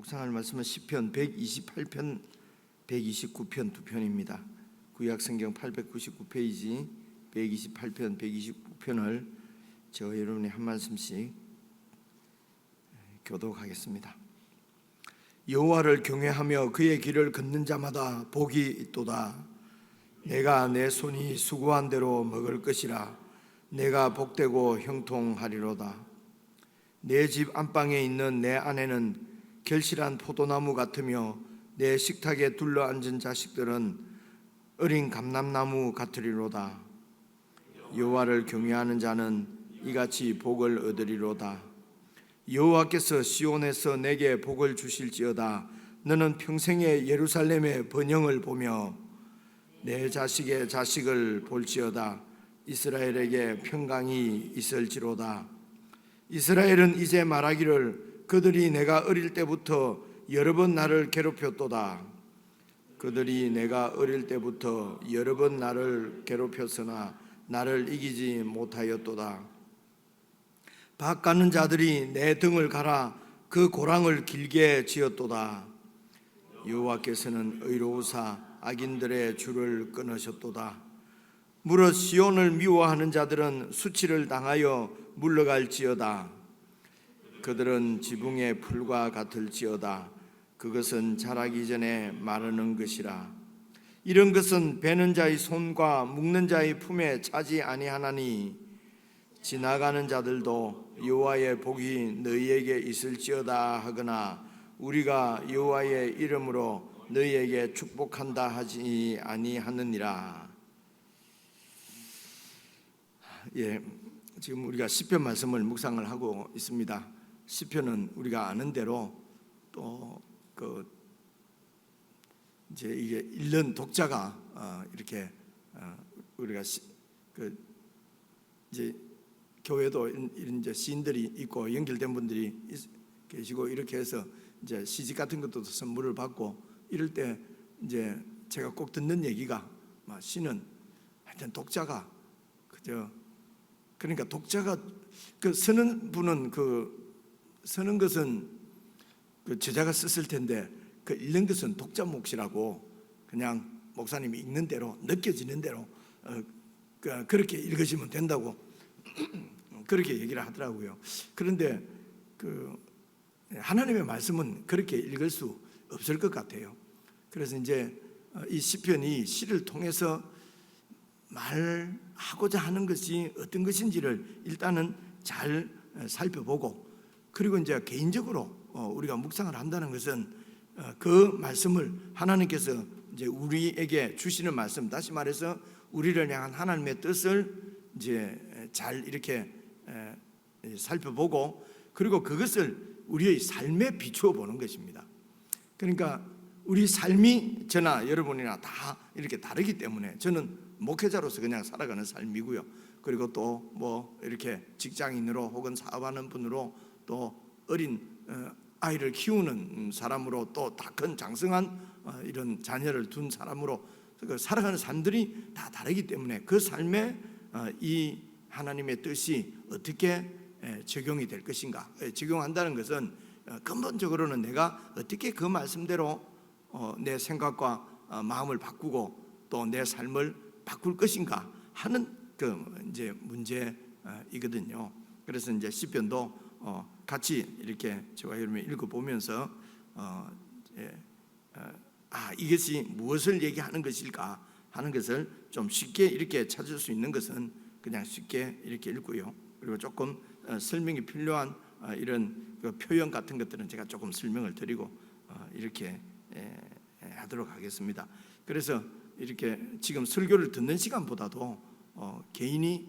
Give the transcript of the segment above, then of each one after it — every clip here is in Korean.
묵상할 말씀은 시편 128편, 129편 두 편입니다. 구약성경 899페이지 128편, 129편을 저와 여러분이 한 말씀씩 교독하겠습니다. 여호와를 경외하며 그의 길을 걷는 자마다 복이 있도다. 내가 내 손이 수고한 대로 먹을 것이라. 내가 복되고 형통하리로다. 내 집 안방에 있는 내 아내는 결실한 포도나무 같으며 내 식탁에 둘러앉은 자식들은 어린 감람나무 같으리로다. 여호와를 경외하는 자는 이같이 복을 얻으리로다. 여호와께서 시온에서 내게 복을 주실지어다. 너는 평생에 예루살렘의 번영을 보며 내 자식의 자식을 볼지어다. 이스라엘에게 평강이 있을지로다. 이스라엘은 이제 말하기를 그들이 내가 어릴 때부터 여러 번 나를 괴롭혔도다. 그들이 내가 어릴 때부터 여러 번 나를 괴롭혔으나 나를 이기지 못하였도다. 밭 가는 자들이 내 등을 갈아 그 고랑을 길게 지었도다. 여호와께서는 의로우사 악인들의 줄을 끊으셨도다. 무릇 시온을 미워하는 자들은 수치를 당하여 물러갈지어다. 그들은 지붕의 풀과 같을지어다. 그것은 자라기 전에 마르는 것이라. 이런 것은 베는 자의 손과 묶는 자의 품에 차지 아니하나니 지나가는 자들도 여호와의 복이 너희에게 있을지어다 하거나 우리가 여호와의 이름으로 너희에게 축복한다 하지 아니하느니라. 지금 우리가 시편 말씀을 묵상을 하고 있습니다. 시편은 우리가 아는 대로 또 이제 이게 읽는 독자가 이렇게 우리가 이제 교회도 이런 이제 시인들이 있고 연결된 분들이 계시고 이렇게 해서 이제 시집 같은 것도 선물을 받고 이럴 때 이제 제가 꼭 듣는 얘기가 시는 하여튼 독자가 그러니까 독자가 쓰는 분은 쓰는 것은 저자가 썼을 텐데 읽는 것은 독자 몫이라고 그냥 목사님이 읽는 대로 느껴지는 대로 그렇게 읽으시면 된다고 그렇게 얘기를 하더라고요. 그런데 하나님의 말씀은 그렇게 읽을 수 없을 것 같아요. 그래서 이제 이 시편이 시를 통해서 말하고자 하는 것이 어떤 것인지를 일단은 잘 살펴보고 그리고 이제 개인적으로 우리가 묵상을 한다는 것은 그 말씀을 하나님께서 이제 우리에게 주시는 말씀, 다시 말해서 우리를 향한 하나님의 뜻을 이제 잘 이렇게 살펴보고 그리고 그것을 우리의 삶에 비추어 보는 것입니다. 그러니까 우리 삶이 저나 여러분이나 다 이렇게 다르기 때문에 저는 목회자로서 그냥 살아가는 삶이고요. 그리고 또 뭐 이렇게 직장인으로 혹은 사업하는 분으로 또 어린 아이를 키우는 사람으로 또 다 큰 장성한 이런 자녀를 둔 사람으로 살아가는 사람들이 다 다르기 때문에 그 삶에 이 하나님의 뜻이 어떻게 적용이 될 것인가. 적용한다는 것은 근본적으로는 내가 어떻게 그 말씀대로 내 생각과 마음을 바꾸고 또 내 삶을 바꿀 것인가 하는 이제 문제이거든요. 그래서 이제 시편도 같이 이렇게 저와 여러분이 읽어보면서 이것이 무엇을 얘기하는 것일까 하는 것을 좀 쉽게 이렇게 찾을 수 있는 것은 그냥 쉽게 이렇게 읽고요. 그리고 조금 설명이 필요한 이런 표현 같은 것들은 제가 조금 설명을 드리고 이렇게 하도록 하겠습니다. 그래서 이렇게 지금 설교를 듣는 시간보다도 개인이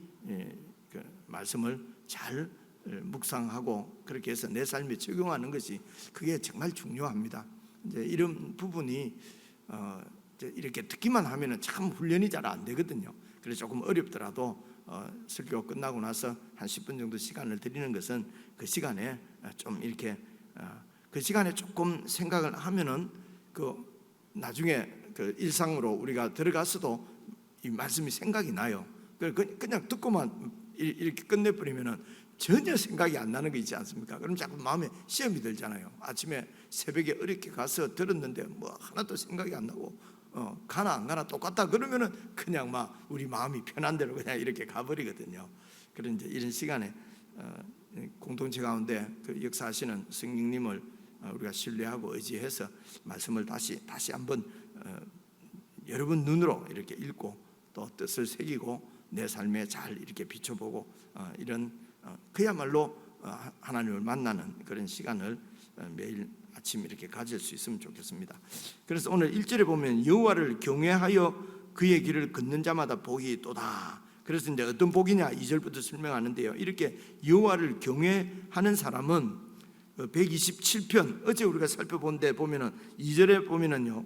말씀을 잘 묵상하고 그렇게 해서 내 삶에 적용하는 것이 그게 정말 중요합니다. 이제 이런 부분이 이렇게 듣기만 하면은 참 훈련이 잘 안 되거든요. 그래서 조금 어렵더라도 설교 끝나고 나서 한 10분 정도 시간을 드리는 것은 그 시간에 좀 이렇게 그 시간에 조금 생각을 하면은 나중에 일상으로 우리가 들어가서도 이 말씀이 생각이 나요. 그냥 듣고만 이렇게 끝내버리면은 전혀 생각이 안 나는 거 있지 않습니까? 그럼 자꾸 마음에 시험이 들잖아요. 아침에 새벽에 어렵게 가서 들었는데 뭐 하나도 생각이 안 나고 가나 안 가나 똑같다 그러면은 그냥 막 우리 마음이 편한 대로 그냥 이렇게 가버리거든요. 그런 이제 이런 시간에 공동체 가운데 그 역사하시는 성령님을 우리가 신뢰하고 의지해서 말씀을 다시 한번 여러분 눈으로 이렇게 읽고 또 뜻을 새기고 내 삶에 잘 이렇게 비춰보고 이런 그야말로 하나님을 만나는 그런 시간을 매일 아침 이렇게 가질 수 있으면 좋겠습니다. 그래서 오늘 1절에 보면 여호와를 경외하여 그의 길을 걷는 자마다 복이 있도다. 그래서 이제 어떤 복이냐 2절부터 설명하는데요. 이렇게 여호와를 경외하는 사람은 127편 어제 우리가 살펴본 데 보면은 2절에 보면은요.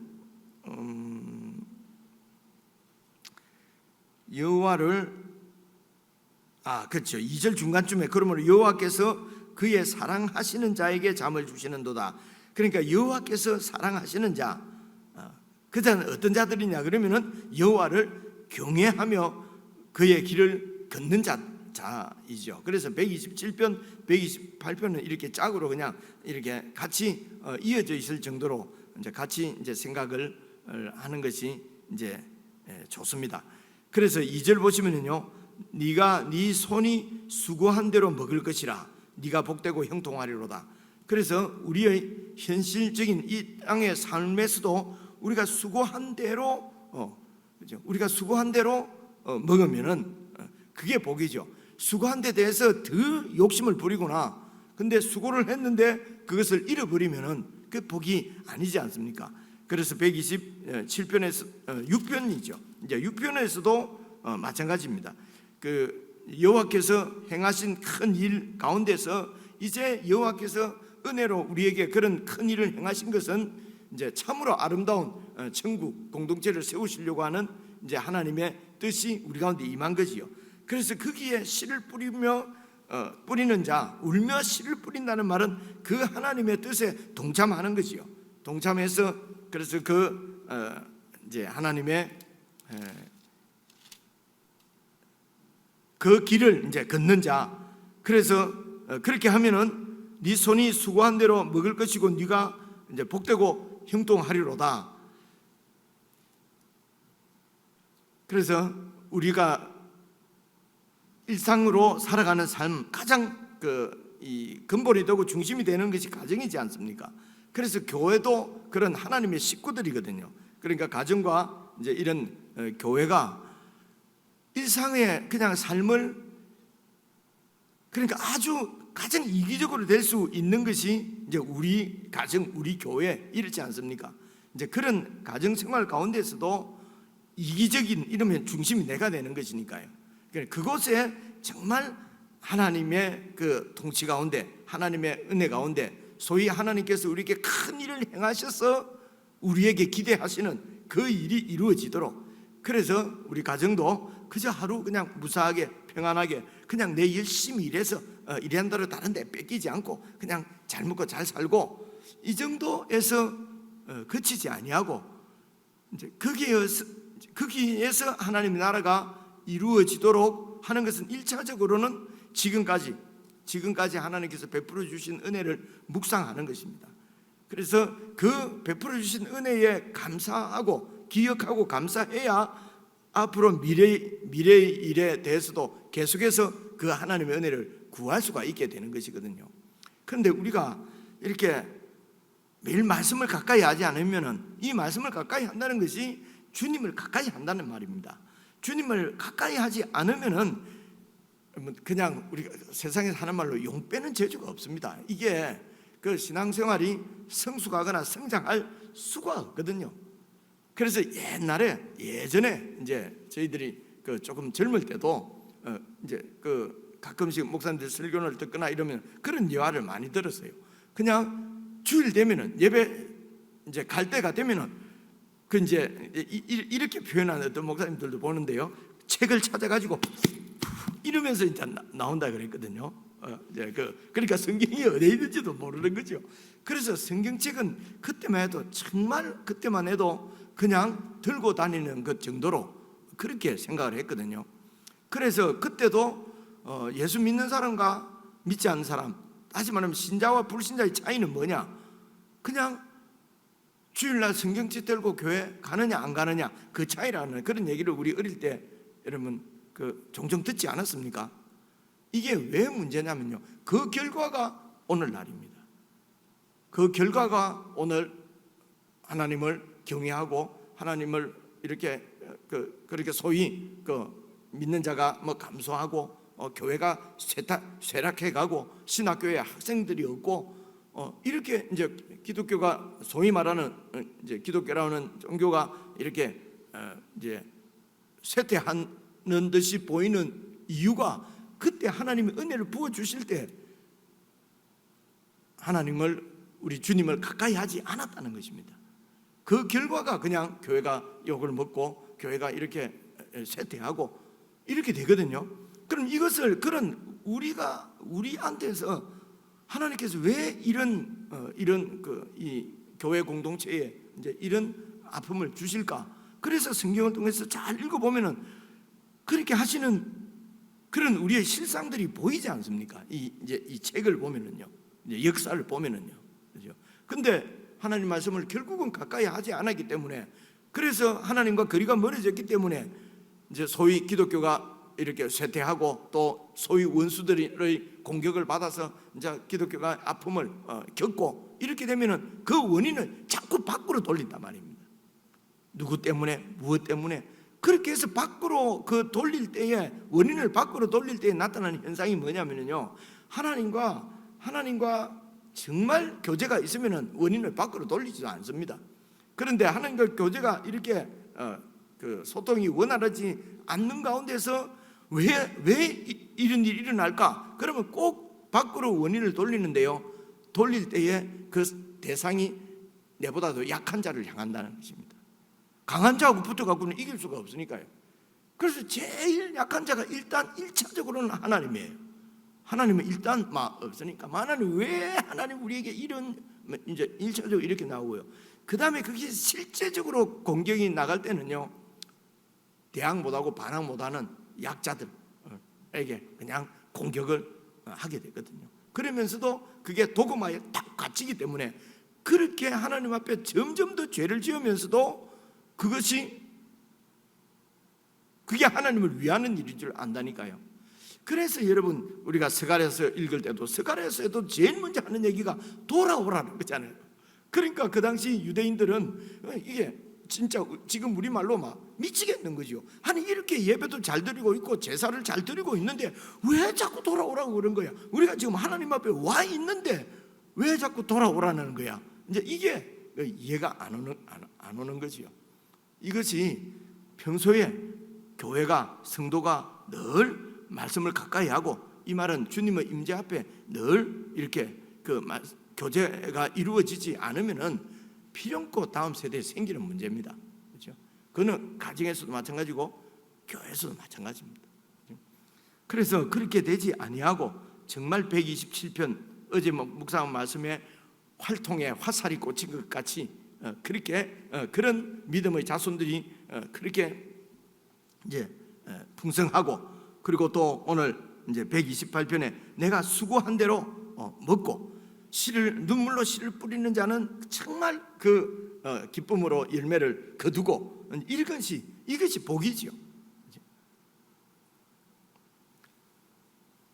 여호와를 그렇죠. 2절 중간쯤에 그러므로 여호와께서 그의 사랑하시는 자에게 잠을 주시는도다. 그러니까 여호와께서 사랑하시는 자, 그 자는 어떤 자들이냐 그러면은 여호와를 경외하며 그의 길을 걷는 자이죠. 그래서 127편, 128편은 이렇게 짝으로 그냥 이렇게 같이 이어져 있을 정도로 이제 같이 이제 생각을 하는 것이 이제 좋습니다. 그래서 2절 보시면은요. 네가 네 손이 수고한 대로 먹을 것이라 네가 복되고 형통하리로다. 그래서 우리의 현실적인 이 땅의 삶에서도 우리가 수고한 대로 그렇죠? 우리가 수고한 대로 먹으면은 그게 복이죠. 수고한 데 대해서 더 욕심을 부리거나 근데 수고를 했는데 그것을 잃어버리면은 그 복이 아니지 않습니까? 그래서 127편에서 6편이죠. 이제 6편에서도 마찬가지입니다. 그 여호와께서 행하신 큰 일 가운데서 이제 여호와께서 은혜로 우리에게 그런 큰 일을 행하신 것은 이제 참으로 아름다운 천국 공동체를 세우시려고 하는 이제 하나님의 뜻이 우리 가운데 임한 거지요. 그래서 거기에 씨를 뿌리는 자, 울며 씨를 뿌린다는 말은 그 하나님의 뜻에 동참하는 거지요. 동참해서 그래서 이제 하나님의 그 길을 이제 걷는 자. 그래서 그렇게 하면은 네 손이 수고한 대로 먹을 것이고 네가 이제 복되고 형통하리로다. 그래서 우리가 일상으로 살아가는 삶 가장 이 근본이 되고 중심이 되는 것이 가정이지 않습니까? 그래서 교회도 그런 하나님의 식구들이거든요. 그러니까 가정과 이제 이런 교회가 일상의 그냥 삶을 그러니까 아주 가장 이기적으로 될 수 있는 것이 이제 우리 가정, 우리 교회 이렇지 않습니까? 이제 그런 가정 생활 가운데서도 이기적인 이러면 중심이 내가 되는 것이니까요. 그곳에 정말 하나님의 그 통치 가운데, 하나님의 은혜 가운데, 소위 하나님께서 우리에게 큰 일을 행하셔서 우리에게 기대하시는 그 일이 이루어지도록. 그래서 우리 가정도 그저 하루 그냥 무사하게 평안하게 그냥 내 열심히 일해서 일한 대로 다른 데 뺏기지 않고 그냥 잘 먹고 잘 살고 이 정도에서 그치지 아니하고 이제 거기에서 하나님의 나라가 이루어지도록 하는 것은 1차적으로는 지금까지 하나님께서 베풀어 주신 은혜를 묵상하는 것입니다. 그래서 그 베풀어 주신 은혜에 감사하고 기억하고 감사해야 앞으로 미래의 일에 대해서도 계속해서 그 하나님의 은혜를 구할 수가 있게 되는 것이거든요. 그런데 우리가 이렇게 매일 말씀을 가까이 하지 않으면은 이 말씀을 가까이 한다는 것이 주님을 가까이 한다는 말입니다. 주님을 가까이 하지 않으면은 그냥 우리가 세상에서 하는 말로 용 빼는 재주가 없습니다. 이게 그 신앙생활이 성숙하거나 성장할 수가 없거든요. 그래서 예전에 이제 저희들이 그 조금 젊을 때도 이제 그 가끔씩 목사님들 설교를 듣거나 이러면 그런 예화를 많이 들었어요. 그냥 주일 되면은 예배 이제 갈 때가 되면은 그 이제 이렇게 표현하는 어떤 목사님들도 보는데요. 책을 찾아가지고 이러면서 이제 나온다 그랬거든요. 그러니까 성경이 어디에 있는지도 모르는 거죠. 그래서 성경책은 그때만 해도 정말 그때만 해도 그냥 들고 다니는 것 정도로 그렇게 생각을 했거든요. 그래서 그때도 예수 믿는 사람과 믿지 않는 사람, 다시 말하면 신자와 불신자의 차이는 뭐냐? 그냥 주일날 성경책 들고 교회 가느냐 안 가느냐 그 차이라는 그런 얘기를 우리 어릴 때 여러분 종종 듣지 않았습니까? 이게 왜 문제냐면요, 그 결과가 오늘날입니다. 그 결과가 오늘 하나님을 경외하고 하나님을 이렇게 그렇게 소위 믿는 자가 감소하고 교회가 쇠락해가고 신학교에 학생들이 없고 이렇게 이제 기독교가 소위 말하는 이제 기독교라는 종교가 이렇게 이제 쇠퇴하는 듯이 보이는 이유가 그때 하나님이 은혜를 부어 주실 때 하나님을 우리 주님을 가까이 하지 않았다는 것입니다. 그 결과가 그냥 교회가 욕을 먹고 교회가 이렇게 쇠퇴하고 이렇게 되거든요. 그럼 이것을 그런 우리한테서 하나님께서 왜 이런 이 교회 공동체에 이제 이런 아픔을 주실까? 그래서 성경을 통해서 잘 읽어보면은 그렇게 하시는 그런 우리의 실상들이 보이지 않습니까? 이 책을 보면은요, 이제 역사를 보면은요, 그죠? 근데 하나님 말씀을 결국은 가까이 하지 않았기 때문에, 그래서 하나님과 거리가 멀어졌기 때문에 이제 소위 기독교가 이렇게 쇠퇴하고 또 소위 원수들의 공격을 받아서 이제 기독교가 아픔을 겪고 이렇게 되면은 그 원인을 자꾸 밖으로 돌린단 말입니다. 누구 때문에, 무엇 때문에 그렇게 해서 밖으로 돌릴 때에 원인을 밖으로 돌릴 때에 나타나는 현상이 뭐냐면요, 하나님과 정말 교제가 있으면은 원인을 밖으로 돌리지도 않습니다. 그런데 하나님과 교제가 이렇게 소통이 원활하지 않는 가운데서 왜 이런 일이 일어날까? 그러면 꼭 밖으로 원인을 돌리는데요, 돌릴 때에 그 대상이 내보다도 약한 자를 향한다는 것입니다. 강한 자하고 붙어갖고는 이길 수가 없으니까요. 그래서 제일 약한 자가 일단 1차적으로는 하나님이에요. 하나님은 일단 없으니까 하나님 왜 하나님 우리에게 이런 이제 1차적으로 이렇게 나오고요. 그 다음에 그게 실제적으로 공격이 나갈 때는요, 대항 못하고 반항 못하는 약자들에게 그냥 공격을 하게 되거든요. 그러면서도 그게 도그마에 딱 갇히기 때문에 그렇게 하나님 앞에 점점 더 죄를 지으면서도 그게 하나님을 위하는 일인 줄 안다니까요. 그래서 여러분 우리가 스가랴서 읽을 때도 스가랴서에도 제일 먼저 하는 얘기가 돌아오라는 거잖아요. 그러니까 그 당시 유대인들은 이게 진짜 지금 우리말로 미치겠는 거죠. 아니 이렇게 예배도 잘 드리고 있고 제사를 잘 드리고 있는데 왜 자꾸 돌아오라고 그런 거야? 우리가 지금 하나님 앞에 와 있는데 왜 자꾸 돌아오라는 거야? 이제 이게 이해가 안 오는 거지요. 이것이 평소에 교회가 성도가 늘 말씀을 가까이 하고, 이 말은 주님의 임재 앞에 늘 이렇게 교제가 이루어지지 않으면은 필연코 다음 세대에 생기는 문제입니다. 그렇죠? 그는 가정에서도 마찬가지고 교회에서도 마찬가지입니다. 그래서 그렇게 되지 아니하고 정말 127편 어제 묵상 말씀에 활통에 화살이 꽂힌 것 같이 그렇게 그런 믿음의 자손들이 그렇게 이제 풍성하고, 그리고 또 오늘 이제 128편에 내가 수고한 대로 먹고 눈물로 씨를 뿌리는 자는 정말 기쁨으로 열매를 거두고, 이것이 복이지요.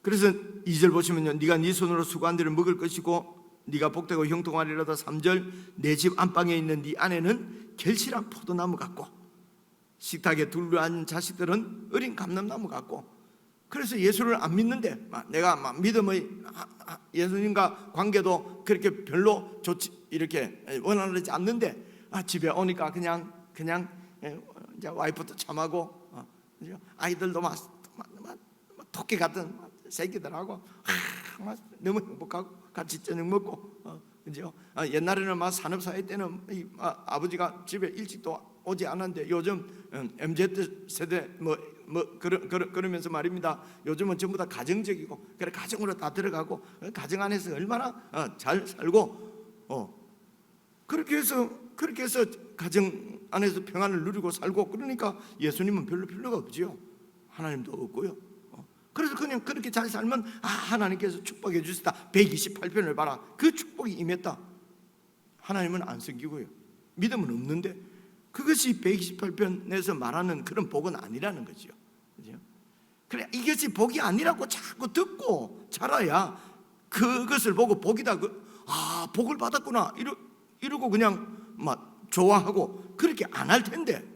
그래서 2절 보시면요, 네가 네 손으로 수고한 대로 먹을 것이고 네가 복되고 형통하리로다. 3절 내 집 안방에 있는 네 아내는 결실한 포도나무 같고 식탁에 둘러앉은 자식들은 어린 감람나무 같고. 그래서 예수를 안 믿는데 내가 믿음의 예수님과 관계도 그렇게 별로 좋지 이렇게 원활하지 않는데 집에 오니까 그냥 이제 와이프도 참하고 아이들도 토끼 같은 새끼들하고 너무 행복하고 같이 저녁 먹고 그죠? 옛날에는 산업사회 때는 아버지가 집에 일찍도 오지 않았는데 요즘 MZ 세대 그러면서 말입니다. 요즘은 전부 다 가정적이고 그래 가정으로 다 들어가고 가정 안에서 얼마나 잘 살고 그렇게 해서 가정 안에서 평안을 누리고 살고, 그러니까 예수님은 별로 필요가 없지요. 하나님도 없고요. 그래서 그냥 그렇게 잘 살면 하나님께서 축복해 주셨다. 128편을 봐라. 그 축복이 임했다. 하나님은 안 섬기고요. 믿음은 없는데 그것이 128편에서 말하는 그런 복은 아니라는 거죠. 그죠? 그래, 이것이 복이 아니라고 자꾸 듣고 자라야 그것을 보고 복이다. 복을 받았구나. 이러고 그냥 막 좋아하고 그렇게 안 할 텐데.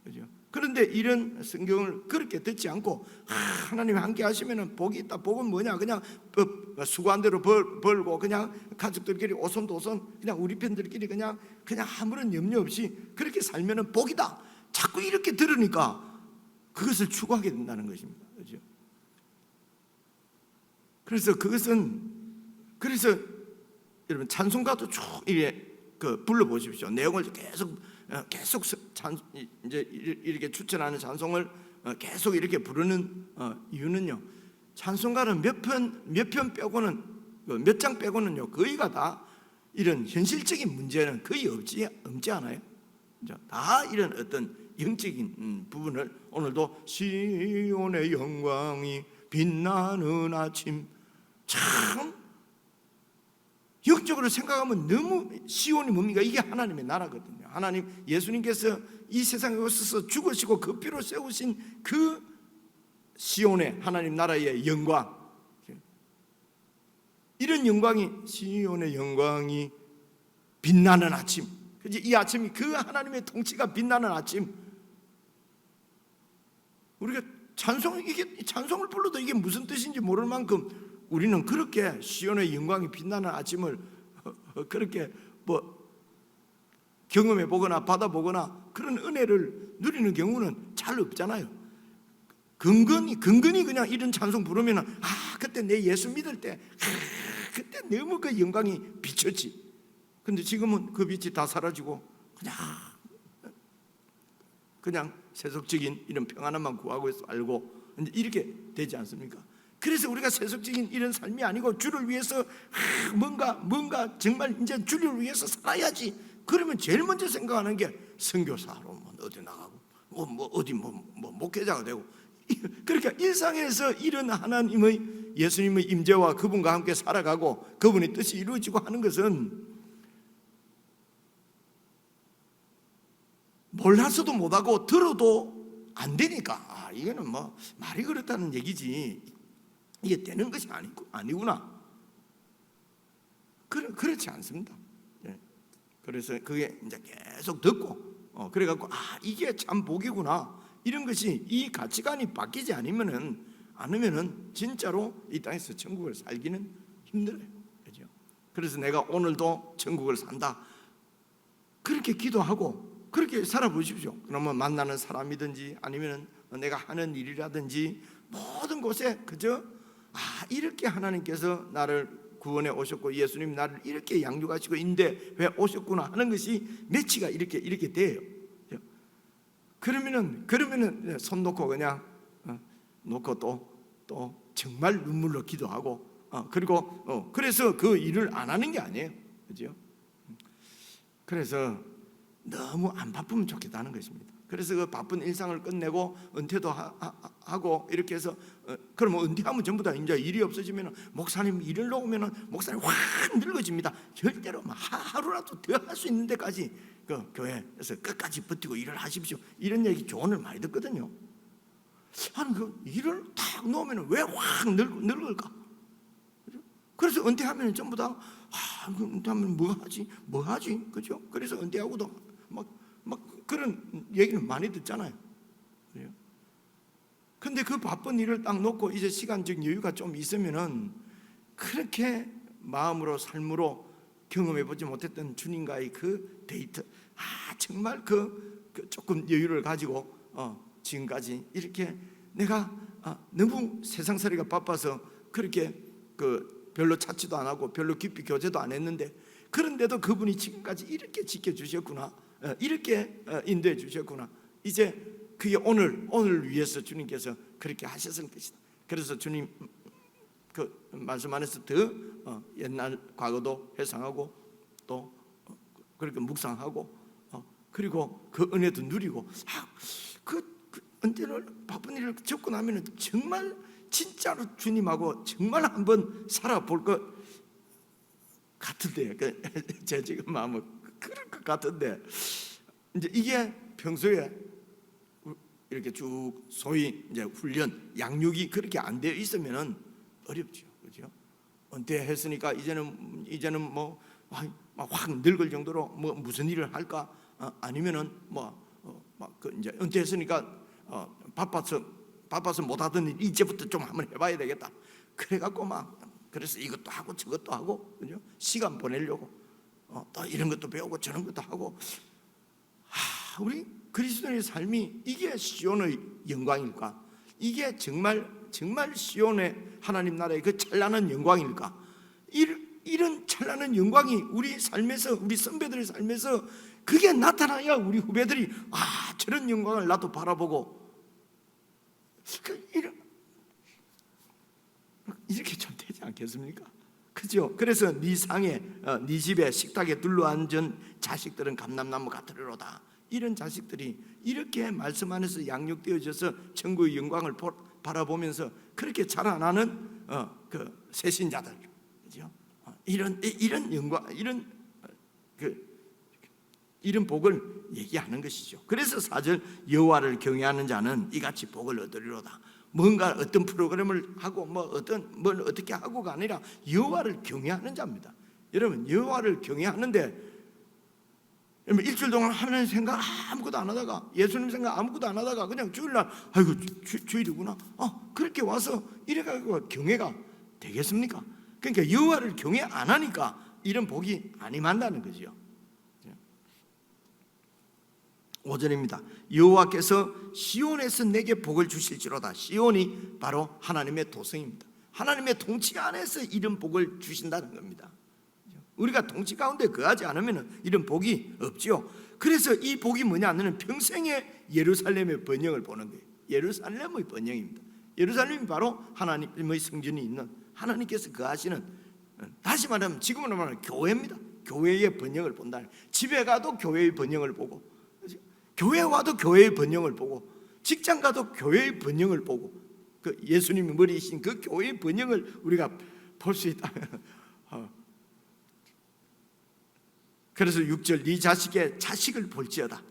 그죠? 그런데 이런 성경을 그렇게 듣지 않고 하나님이 함께 하시면 복이 있다. 복은 뭐냐? 그냥 수고한 대로 벌고 그냥 가족들끼리 오손도손 그냥 우리 편들끼리 그냥 아무런 염려 없이 그렇게 살면 복이다. 자꾸 이렇게 들으니까 그것을 추구하게 된다는 것입니다. 그죠? 그래서 여러분 찬송가도 쭉 이렇게 불러보십시오. 내용을 계속 이제 이렇게 추천하는 찬송을 계속 이렇게 부르는 이유는요. 찬송가는 몇 편 빼고는 몇 장 빼고는요 거의가 다 이런 현실적인 문제는 거의 없지 않아요. 다 이런 어떤 영적인 부분을 오늘도 시온의 영광이 빛나는 아침 참 영적으로 생각하면 너무 시온이 뭡니까? 이게 하나님의 나라거든요. 하나님 예수님께서 이 세상에 오셔서 죽으시고 그 피로 세우신 그 시온의 하나님 나라의 영광, 이런 영광이 시온의 영광이 빛나는 아침. 이 아침이 그 하나님의 통치가 빛나는 아침. 우리가 찬송을 불러도 이게 무슨 뜻인지 모를 만큼 우리는 그렇게 시온의 영광이 빛나는 아침을 그렇게 경험해 보거나 받아보거나 그런 은혜를 누리는 경우는 잘 없잖아요. 근근히 그냥 이런 찬송 부르면 그때 내 예수 믿을 때 그때 너무 그 영광이 비쳤지. 근데 지금은 그 빛이 다 사라지고 그냥 세속적인 이런 평안함만 구하고 살고 이렇게 되지 않습니까? 그래서 우리가 세속적인 이런 삶이 아니고 주를 위해서 뭔가 정말 이제 주를 위해서 살아야지. 그러면 제일 먼저 생각하는 게 선교사로 어디 나가고 어디 목회자가 되고. 그러니까 일상에서 이런 하나님의 예수님의 임재와 그분과 함께 살아가고 그분의 뜻이 이루어지고 하는 것은 몰라서도 못하고 들어도 안 되니까 이거는 말이 그렇다는 얘기지 이게 되는 것이 아니구나. 그렇지 않습니다. 그래서 그게 이제 계속 듣고 그래갖고 이게 참 복이구나. 이런 것이 이 가치관이 바뀌지 않으면은 진짜로 이 땅에서 천국을 살기는 힘들어요. 그죠? 그래서 내가 오늘도 천국을 산다. 그렇게 기도하고 그렇게 살아보십시오. 그러면 만나는 사람이든지 아니면 내가 하는 일이라든지 모든 곳에 그저 이렇게 하나님께서 나를 구원해 오셨고 예수님 나를 이렇게 양육하시고 인도해 오셨구나 하는 것이 매치가 이렇게 돼요. 그러면은 손 놓고 그냥 놓고 또 정말 눈물로 기도하고 그리고 그래서 그 일을 안 하는 게 아니에요. 그죠? 그래서 너무 안 바쁘면 좋겠다는 것입니다. 그래서 그 바쁜 일상을 끝내고 은퇴도 하고 이렇게 해서 그러면 은퇴하면 전부 다 이제 일이 없어지면 목사님 일을 놓으면 목사님 확 늙어집니다. 절대로 하루라도 더 할 수 있는 데까지 그 교회에서 끝까지 버티고 일을 하십시오. 이런 얘기 조언을 많이 듣거든요. 아니 그 일을 딱 놓으면 왜 확 늙을까? 그래서 은퇴하면 전부 다 은퇴하면 뭐 하지? 그죠? 그래서 은퇴하고도 막 그런 얘기는 많이 듣잖아요. 근데 그 바쁜 일을 딱 놓고 이제 시간적 여유가 좀 있으면은 그렇게 마음으로 삶으로 경험해보지 못했던 주님과의 그 데이트, 정말 그 조금 여유를 가지고 지금까지 이렇게 내가 너무 세상살이가 바빠서 그렇게 별로 찾지도 안 하고 별로 깊이 교제도 안 했는데 그런데도 그분이 지금까지 이렇게 지켜주셨구나, 이렇게 인도해 주셨구나. 이제 그게 오늘 위해서 주님께서 그렇게 하셨을 것이다. 그래서 주님 그 말씀 안에서 더 옛날 과거도 회상하고 또 그렇게 묵상하고 그리고 그 은혜도 누리고 그 은혜를 바쁜 일을 겪고 나면은 정말 진짜로 주님하고 정말 한번 살아볼 것 같은데, 제 지금 마음은 그럴 것 같은데, 이제 이게 평소에 이렇게 쭉 소위 이제 훈련, 양육이 그렇게 안 되어 있으면은 어렵죠, 그렇죠? 은퇴했으니까 이제는 뭐 확 늙을 정도로 뭐 무슨 일을 할까? 아니면은 그 이제 은퇴했으니까 바빠서 못하던 일 이제부터 좀 한번 해봐야 되겠다. 그래갖고 그래서 이것도 하고 저것도 하고, 그죠? 시간 보내려고 또 이런 것도 배우고 저런 것도 하고. 우리 그리스도인의 삶이 이게 시온의 영광일까? 이게 정말 시온의 하나님 나라의 그 찬란한 영광일까? 이런 찬란한 영광이 우리 삶에서, 우리 선배들의 삶에서 그게 나타나야 우리 후배들이 저런 영광을 나도 바라보고 이렇게 좀 되지 않겠습니까? 그죠? 그래서 네 상에 네 집에 식탁에 둘러앉은 자식들은 감람나무 같으리로다. 이런 자식들이 이렇게 말씀 안에서 양육되어져서 천국의 영광을 바라보면서 그렇게 자라나는 그 새신자들, 그죠? 이런 영광, 이런 복을 얘기하는 것이죠. 그래서 4절 여호와를 경외하는 자는 이같이 복을 얻으리로다. 뭔가 어떤 프로그램을 하고 뭘 어떻게 하고가 아니라 여호와를 경외하는 자입니다. 여러분, 여호와를 경외하는데 일주일 동안 하나님 생각 아무것도 안 하다가, 예수님 생각 아무것도 안 하다가 그냥 주일날 아이고 주일이구나 그렇게 와서 이래가지고 경외가 되겠습니까? 그러니까 여호와를 경외 안 하니까 이런 복이 안 임한다는 거죠. 5절입니다. 여호와께서 시온에서 내게 복을 주실지로다. 시온이 바로 하나님의 도성입니다. 하나님의 통치 안에서 이런 복을 주신다는 겁니다. 우리가 통치 가운데 거하지 않으면 이런 복이 없죠. 그래서 이 복이 뭐냐 하면 평생의 예루살렘의 번영을 보는 거예요. 예루살렘의 번영입니다. 예루살렘이 바로 하나님의 성전이 있는, 하나님께서 거하시는, 다시 말하면 지금으로 말하면 교회입니다. 교회의 번영을 본다. 집에 가도 교회의 번영을 보고, 교회 와도 교회의 번영을 보고, 직장 가도 교회의 번영을 보고, 그 예수님이 머리이신 그 교회의 번영을 우리가 볼 수 있다. 그래서 6절 네 자식의 자식을 볼지어다.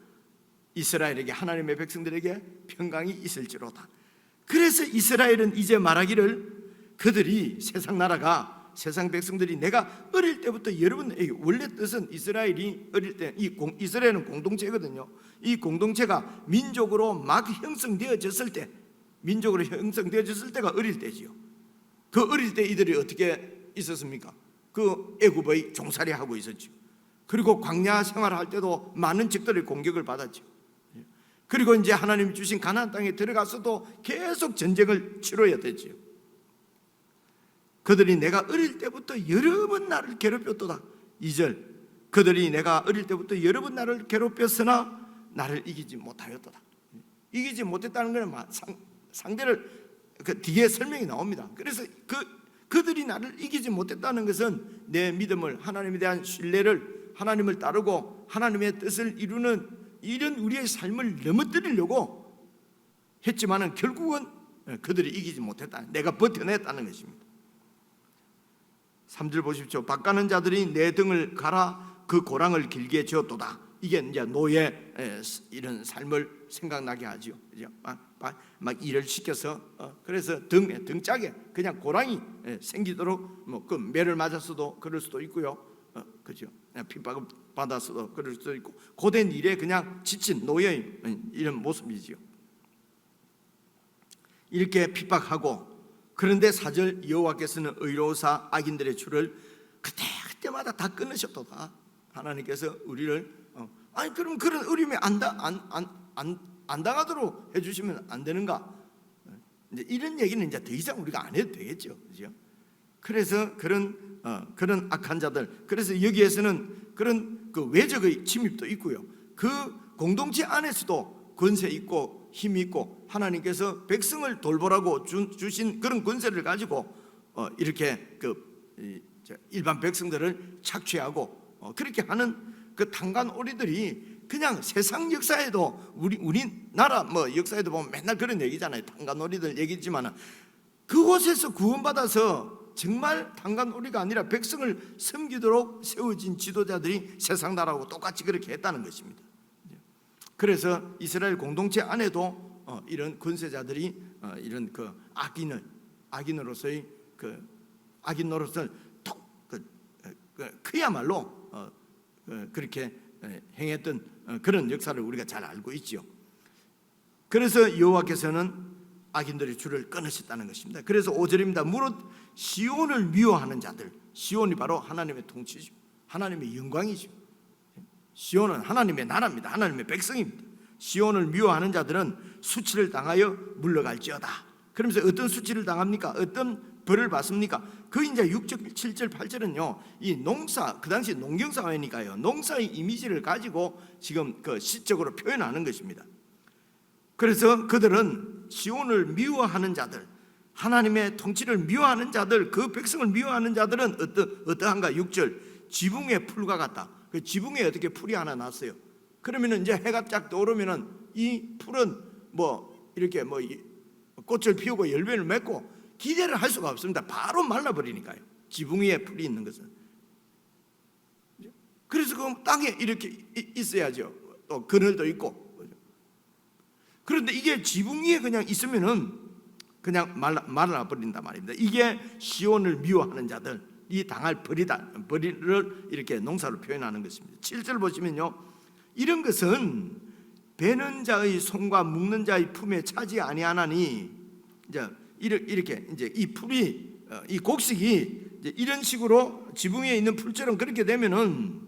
이스라엘에게, 하나님의 백성들에게 평강이 있을지로다. 그래서 이스라엘은 이제 말하기를, 그들이 세상 백성들이 내가 어릴 때부터, 여러분 원래 뜻은 이스라엘이 어릴 때, 이스라엘은 공동체거든요. 이 공동체가 민족으로 막 형성되어졌을 때가 어릴 때지요. 그 어릴 때 이들이 어떻게 있었습니까? 그 애굽의 종살이 하고 있었죠. 그리고 광야 생활할 때도 많은 적들의 공격을 받았죠. 그리고 이제 하나님이 주신 가나안 땅에 들어가서도 계속 전쟁을 치러야 되죠. 그들이 내가 어릴 때부터 여러 번 나를 괴롭혔도다. 2절 그들이 내가 어릴 때부터 여러 번 나를 괴롭혔으나 나를 이기지 못하였도다. 이기지 못했다는 것은 상대를 그 뒤에 설명이 나옵니다. 그래서 그들이 나를 이기지 못했다는 것은 내 믿음을, 하나님에 대한 신뢰를, 하나님을 따르고 하나님의 뜻을 이루는 이런 우리의 삶을 넘어뜨리려고 했지만은 결국은 그들이 이기지 못했다. 내가 버텨냈다는 것입니다. 3절 보십시오. 밭가는 자들이 내 등을 갈아 그 고랑을 길게 지었도다. 이게 이제 노예 이런 삶을 생각나게 하죠. 막 일을 시켜서 그래서 등짝에 그냥 고랑이 생기도록 그 매를 맞았어도 그럴 수도 있고요. 그죠? 핍박을 받았어도 그럴 수도 있고, 고된 일에 그냥 지친 노예의 이런 모습이지요. 이렇게 핍박하고, 그런데 4절 여호와께서는 의로우사 악인들의 줄을 그때마다 다 끊으셨도다. 하나님께서 우리를 그럼 그런 어려움에 안 당하도록 해주시면 안 되는가? 이제 이런 얘기는 이제 더 이상 우리가 안 해도 되겠죠, 그죠? 그래서 그런 악한 자들, 그래서 여기에서는 그런 그 외적의 침입도 있고요. 그 공동체 안에서도 권세 있고 힘 있고 하나님께서 백성을 돌보라고 주신 그런 권세를 가지고 이렇게 일반 백성들을 착취하고 그렇게 하는 그 탄간오리들이 그냥 세상 역사에도 우리나라 역사에도 보면 맨날 그런 얘기잖아요. 탄간오리들 얘기지만은 그곳에서 구원받아서 정말 단간오리가 아니라 백성을 섬기도록 세워진 지도자들이 세상 나라하고 똑같이 그렇게 했다는 것입니다. 그래서 이스라엘 공동체 안에도 이런 권세자들이 이런 그 악인으로서의 그 악인 노릇을 그야말로 그렇게 행했던 그런 역사를 우리가 잘 알고 있죠. 그래서 여호와께서는 악인들의 줄을 끊으셨다는 것입니다. 그래서 5절입니다. 무릇 시온을 미워하는 자들, 시온이 바로 하나님의 통치죠, 하나님의 영광이죠. 시온은 하나님의 나라입니다. 하나님의 백성입니다. 시온을 미워하는 자들은 수치를 당하여 물러갈지어다. 그러면서 어떤 수치를 당합니까? 어떤 벌을 받습니까? 그 이제 6절, 7절, 8절은요, 이 농사, 그 당시 농경사회니까요, 농사의 이미지를 가지고 지금 그 시적으로 표현하는 것입니다. 그래서 그들은 시온을 미워하는 자들, 하나님의 통치를 미워하는 자들, 그 백성을 미워하는 자들은 어떠한가? 6절, 지붕의 풀과 같다. 그 지붕에 어떻게 풀이 하나 났어요. 그러면은 이제 해가 쫙 떠오르면은 이 풀은 뭐 이렇게 뭐 꽃을 피우고 열매를 맺고 기대를 할 수가 없습니다. 바로 말라버리니까요. 지붕 위에 풀이 있는 것은. 그래서 그 땅에 이렇게 있어야죠. 또 그늘도 있고. 그런데 이게 지붕 위에 그냥 있으면은 그냥 말라버린단 말입니다. 이게 시온을 미워하는 자들, 이 당할 벌이를 이렇게 농사로 표현하는 것입니다. 7절 보시면요, 이런 것은 베는 자의 손과 묶는 자의 품에 차지 아니하나니, 이제 이렇게 이제 이 풀이, 이 곡식이 이제 이런 식으로 지붕 위에 있는 풀처럼 그렇게 되면은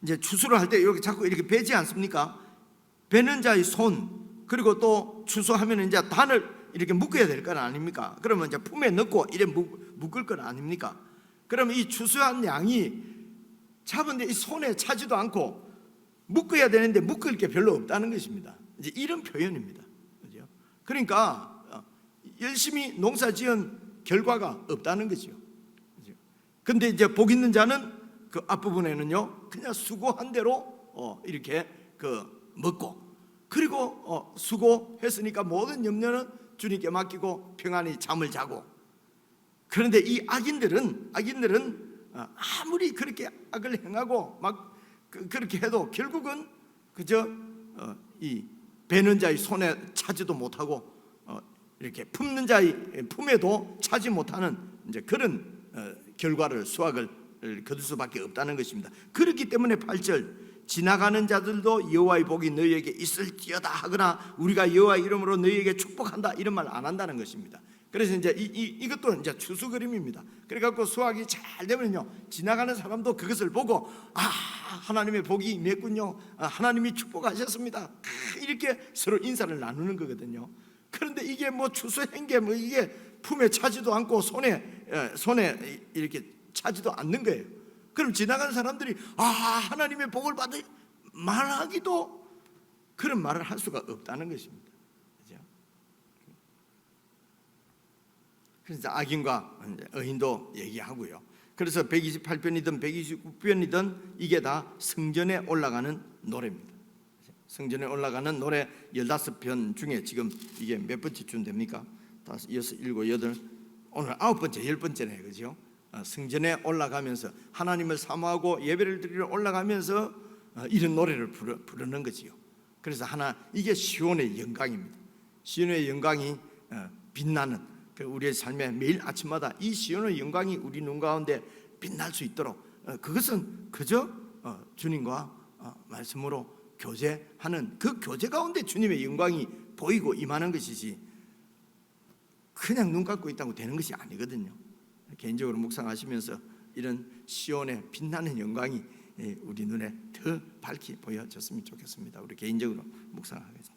이제 추수를 할 때 이렇게 자꾸 이렇게 베지 않습니까? 베는 자의 손, 그리고 또 추수하면 이제 단을 이렇게 묶어야 될 건 아닙니까? 그러면 이제 품에 넣고 이래 묶을 건 아닙니까? 그러면 이 추수한 양이 잡은데 이 손에 차지도 않고 묶어야 되는데 묶을 게 별로 없다는 것입니다. 이제 이런 표현입니다. 그죠? 그러니까 열심히 농사 지은 결과가 없다는 거죠. 그런데 이제 복 있는 자는 그 앞부분에는요, 그냥 수고한 대로 이렇게 그 먹고, 그리고 수고했으니까 모든 염려는 주님께 맡기고 평안히 잠을 자고. 그런데 이 악인들은 아무리 그렇게 악을 행하고 막 그렇게 해도 결국은 그저 이 베는 자의 손에 차지도 못하고 이렇게 품는 자의 품에도 차지 못하는 이제 그런 결과를, 수확을 거둘 수밖에 없다는 것입니다. 그렇기 때문에 8절, 지나가는 자들도 여호와의 복이 너희에게 있을지어다 하거나 우리가 여호와의 이름으로 너희에게 축복한다, 이런 말 안 한다는 것입니다. 그래서 이제 이것도 이제 추수 그림입니다. 그래갖고 수확이 잘 되면요, 지나가는 사람도 그것을 보고 하나님의 복이 임했군요, 하나님이 축복하셨습니다, 이렇게 서로 인사를 나누는 거거든요. 그런데 이게 뭐 추수한 게 뭐 이게 품에 차지도 않고 손에 이렇게 차지도 않는 거예요. 그럼 지나가는 사람들이 하나님의 복을 받을 말하기도 그런 말을 할 수가 없다는 것입니다. 그렇죠? 그래서 악인과 의인도 얘기하고요. 그래서 128편이든 129편이든 이게 다 성전에 올라가는 노래입니다. 성전에 올라가는 노래 15편 중에 지금 이게 몇 번째 준 됩니까? 5, 6, 7, 8, 오늘 9번째, 10번째네, 그죠? 성전에 올라가면서 하나님을 사모하고 예배를 드리러 올라가면서 이런 노래를 부르는 거지요. 그래서 이게 시온의 영광입니다. 시온의 영광이 빛나는, 우리의 삶에 매일 아침마다 이 시온의 영광이 우리 눈 가운데 빛날 수 있도록, 그것은 그저 주님과 말씀으로 교제하는 그 교제 가운데 주님의 영광이 보이고 임하는 것이지, 그냥 눈 감고 있다고 되는 것이 아니거든요. 개인적으로 묵상하시면서 이런 시온의 빛나는 영광이 우리 눈에 더 밝히 보여졌으면 좋겠습니다. 우리 개인적으로 묵상하겠습니다.